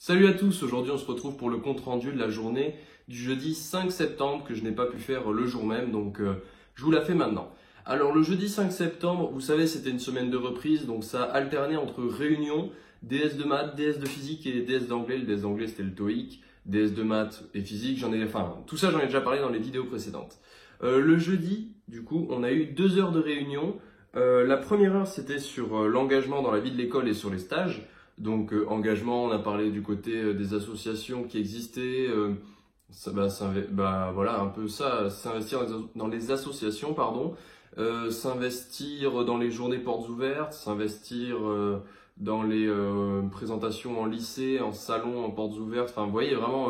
Salut à tous, aujourd'hui on se retrouve pour le compte rendu de la journée du jeudi 5 septembre que je n'ai pas pu faire le jour même, donc je vous la fais maintenant. Alors le jeudi 5 septembre, vous savez c'était une semaine de reprise, donc ça alternait entre réunions, DS de maths, DS de physique et DS d'anglais. Le DS d'anglais c'était le TOEIC, DS de maths et physique, tout ça j'en ai déjà parlé dans les vidéos précédentes. Le jeudi, du coup, on a eu 2 heures de réunion. La première heure c'était sur l'engagement dans la vie de l'école et sur les stages. Donc engagement, on a parlé du côté des associations qui existaient, voilà un peu ça, s'investir dans les associations, s'investir dans les journées portes ouvertes, s'investir dans les présentations en lycée, en salon, en portes ouvertes, enfin vous voyez vraiment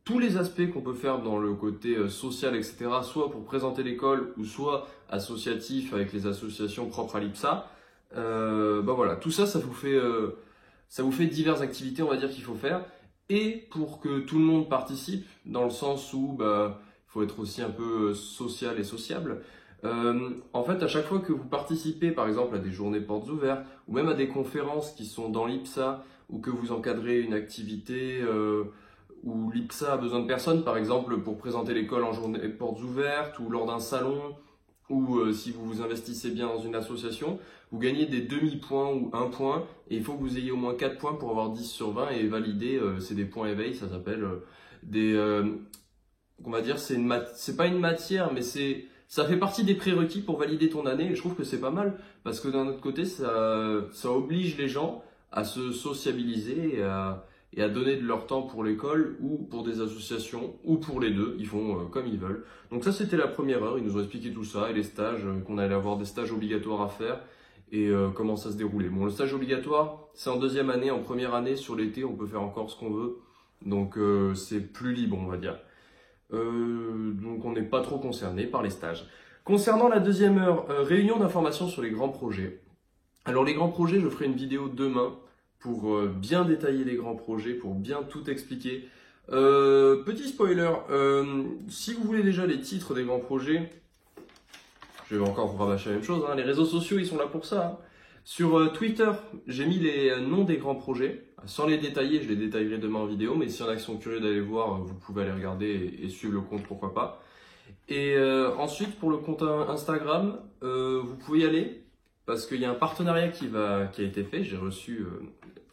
tous les aspects qu'on peut faire dans le côté social, etc., soit pour présenter l'école ou soit associatif avec les associations propres à l'IPSA. Voilà, tout ça, ça vous fait diverses activités, on va dire, qu'il faut faire. Et pour que tout le monde participe, dans le sens où il faut être aussi un peu social et sociable. En fait, à chaque fois que vous participez, par exemple, à des journées portes ouvertes, ou même à des conférences qui sont dans l'IPSA, ou que vous encadrez une activité où l'IPSA a besoin de personnes, par exemple, pour présenter l'école en journée portes ouvertes, ou lors d'un salon, ou si vous vous investissez bien dans une association, vous gagnez des demi-points ou 1 point, et il faut que vous ayez au moins 4 points pour avoir 10 sur 20 et valider, c'est des points éveil, ça s'appelle on va dire, c'est pas une matière, mais ça fait partie des prérequis pour valider ton année, et je trouve que c'est pas mal, parce que d'un autre côté, ça oblige les gens à se sociabiliser et à donner de leur temps pour l'école ou pour des associations ou pour les deux, ils font comme ils veulent. Donc ça c'était la première heure, ils nous ont expliqué tout ça et les stages, qu'on allait avoir des stages obligatoires à faire et comment ça se déroulait. Bon, le stage obligatoire c'est en 2e année, en 1re année sur l'été on peut faire encore ce qu'on veut, donc c'est plus libre on va dire. Donc on n'est pas trop concerné par les stages. Concernant la 2e heure, réunion d'information sur les grands projets. Alors les grands projets, je ferai une vidéo demain pour bien détailler les grands projets, pour bien tout expliquer. Petit spoiler, si vous voulez déjà les titres des grands projets, je vais encore vous rabâcher la même chose, hein, les réseaux sociaux ils sont là pour ça. Hein. Sur Twitter, j'ai mis les noms des grands projets, sans les détailler, je les détaillerai demain en vidéo, mais si y en a qui sont curieux d'aller voir, vous pouvez aller regarder et suivre le compte, pourquoi pas. Et ensuite, pour le compte Instagram, vous pouvez y aller, parce qu'il y a un partenariat qui a été fait, j'ai reçu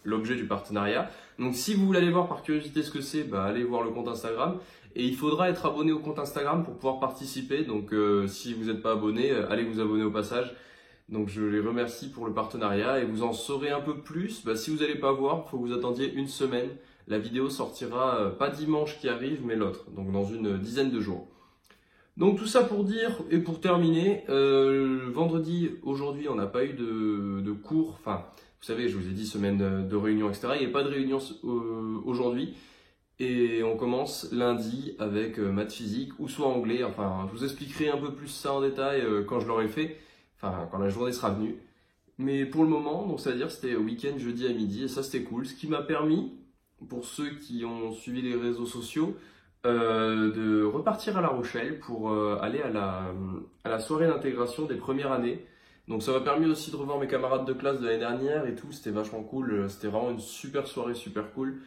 l'objet du partenariat. Donc si vous voulez aller voir par curiosité ce que c'est, allez voir le compte Instagram. Et il faudra être abonné au compte Instagram pour pouvoir participer. Donc si vous n'êtes pas abonné, allez vous abonner au passage. Donc je les remercie pour le partenariat et vous en saurez un peu plus. Si vous n'allez pas voir, il faut que vous attendiez une semaine. La vidéo sortira pas dimanche qui arrive, mais l'autre, donc dans une dizaine de jours. Donc tout ça pour dire, et pour terminer, vendredi, aujourd'hui, on n'a pas eu de cours, enfin, vous savez, je vous ai dit semaine de réunion, etc. Il n'y a pas de réunion aujourd'hui, et on commence lundi avec maths physique, ou soit anglais, enfin, je vous expliquerai un peu plus ça en détail quand je l'aurai fait, enfin, quand la journée sera venue. Mais pour le moment, donc c'est-à-dire c'était week-end, jeudi à midi, et ça c'était cool, ce qui m'a permis, pour ceux qui ont suivi les réseaux sociaux, de repartir à La Rochelle pour aller à la soirée d'intégration des premières années. Donc ça m'a permis aussi de revoir mes camarades de classe de l'année dernière et tout, c'était vachement cool, c'était vraiment une super soirée, super cool.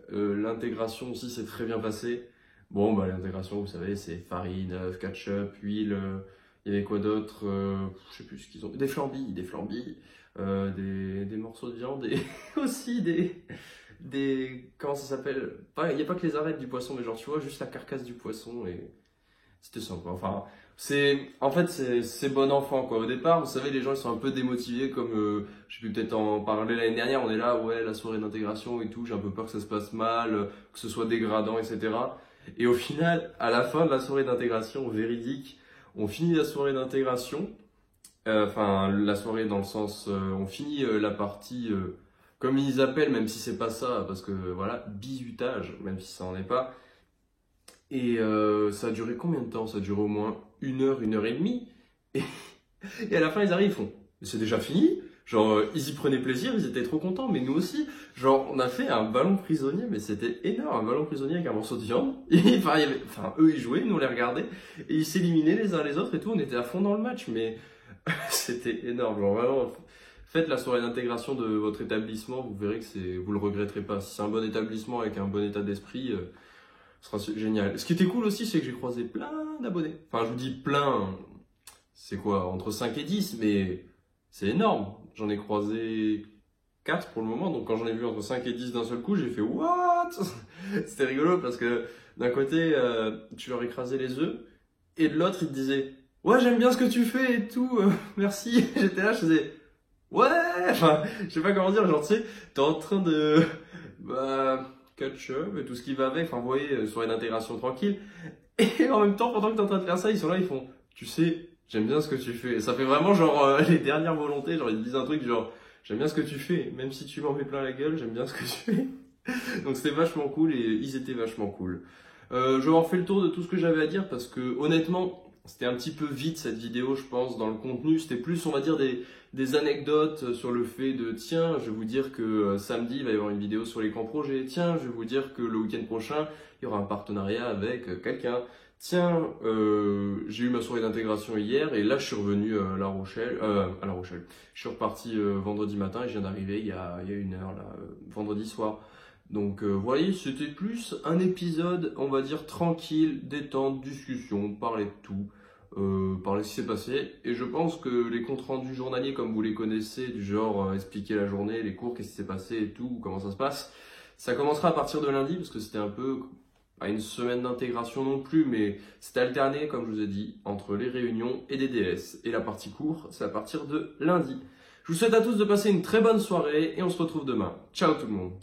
L'intégration aussi s'est très bien passée. Bon, l'intégration, vous savez, c'est farine, œuf, ketchup, huile, il y avait quoi d'autre, je sais plus ce qu'ils ont, des flambis, des morceaux de viande et aussi comment ça s'appelle, il n'y a pas que les arêtes du poisson, mais genre tu vois juste la carcasse du poisson et c'était sympa. Enfin c'est bon enfant quoi. Au départ vous savez les gens ils sont un peu démotivés comme j'ai pu peut-être en parler l'année dernière, on est là ouais la soirée d'intégration et tout, j'ai un peu peur que ça se passe mal, que ce soit dégradant etc. Et au final à la fin de la soirée d'intégration véridique, on finit la soirée d'intégration, la soirée dans le sens on finit la partie comme ils appellent, même si c'est pas ça, parce que voilà, bizutage, même si ça en est pas. Et ça a duré combien de temps? Ça a duré au moins 1 heure, 1 heure et demie. Et à la fin, ils arrivent, ils font, c'est déjà fini? Genre, ils y prenaient plaisir, ils étaient trop contents, mais nous aussi. Genre, on a fait un ballon prisonnier, mais c'était énorme, un ballon prisonnier avec un morceau de viande. Eux, ils jouaient, nous, on les regardait, et ils s'éliminaient les uns les autres et tout, on était à fond dans le match, mais c'était énorme, genre vraiment. faites la soirée d'intégration de votre établissement, vous verrez que vous le regretterez pas. Si c'est un bon établissement avec un bon état d'esprit, ce sera génial. Ce qui était cool aussi, c'est que j'ai croisé plein d'abonnés. Enfin, je vous dis plein, c'est quoi, entre 5 et 10, mais c'est énorme. J'en ai croisé 4 pour le moment, donc quand j'en ai vu entre 5 et 10 d'un seul coup, j'ai fait what? C'était rigolo parce que d'un côté, tu leur écrasais les œufs, et de l'autre, ils te disaient ouais, j'aime bien ce que tu fais et tout, merci. J'étais là, je faisais ouais, enfin, je sais pas comment dire, genre, tu sais, t'es en train de catch up et tout ce qui va avec, enfin, vous voyez, soirée d'intégration tranquille. Et en même temps, pendant que t'es en train de faire ça, ils sont là, ils font, tu sais, j'aime bien ce que tu fais. Et ça fait vraiment genre les dernières volontés, genre ils te disent un truc genre, j'aime bien ce que tu fais, même si tu m'en mets plein la gueule, j'aime bien ce que tu fais. Donc c'était vachement cool et ils étaient vachement cool. Je vais avoir fait le tour de tout ce que j'avais à dire parce que honnêtement, c'était un petit peu vite cette vidéo, je pense, dans le contenu. C'était plus, on va dire, des anecdotes sur le fait de tiens, je vais vous dire que samedi, il va y avoir une vidéo sur les camps projets. Tiens, je vais vous dire que le week-end prochain, il y aura un partenariat avec quelqu'un. Tiens, j'ai eu ma soirée d'intégration hier et là, je suis revenu à La Rochelle. Je suis reparti vendredi matin et je viens d'arriver il y a 1 heure, là, vendredi soir. Donc, vous voyez, c'était plus un épisode, on va dire, tranquille, détente, discussion, parler de tout, parler de ce qui s'est passé. Et je pense que les comptes rendus journaliers, comme vous les connaissez, du genre expliquer la journée, les cours, qu'est-ce qui s'est passé et tout, comment ça se passe, ça commencera à partir de lundi, parce que c'était un peu, pas une semaine d'intégration non plus, mais c'était alterné, comme je vous ai dit, entre les réunions et des DS. Et la partie cours, c'est à partir de lundi. Je vous souhaite à tous de passer une très bonne soirée et on se retrouve demain. Ciao tout le monde!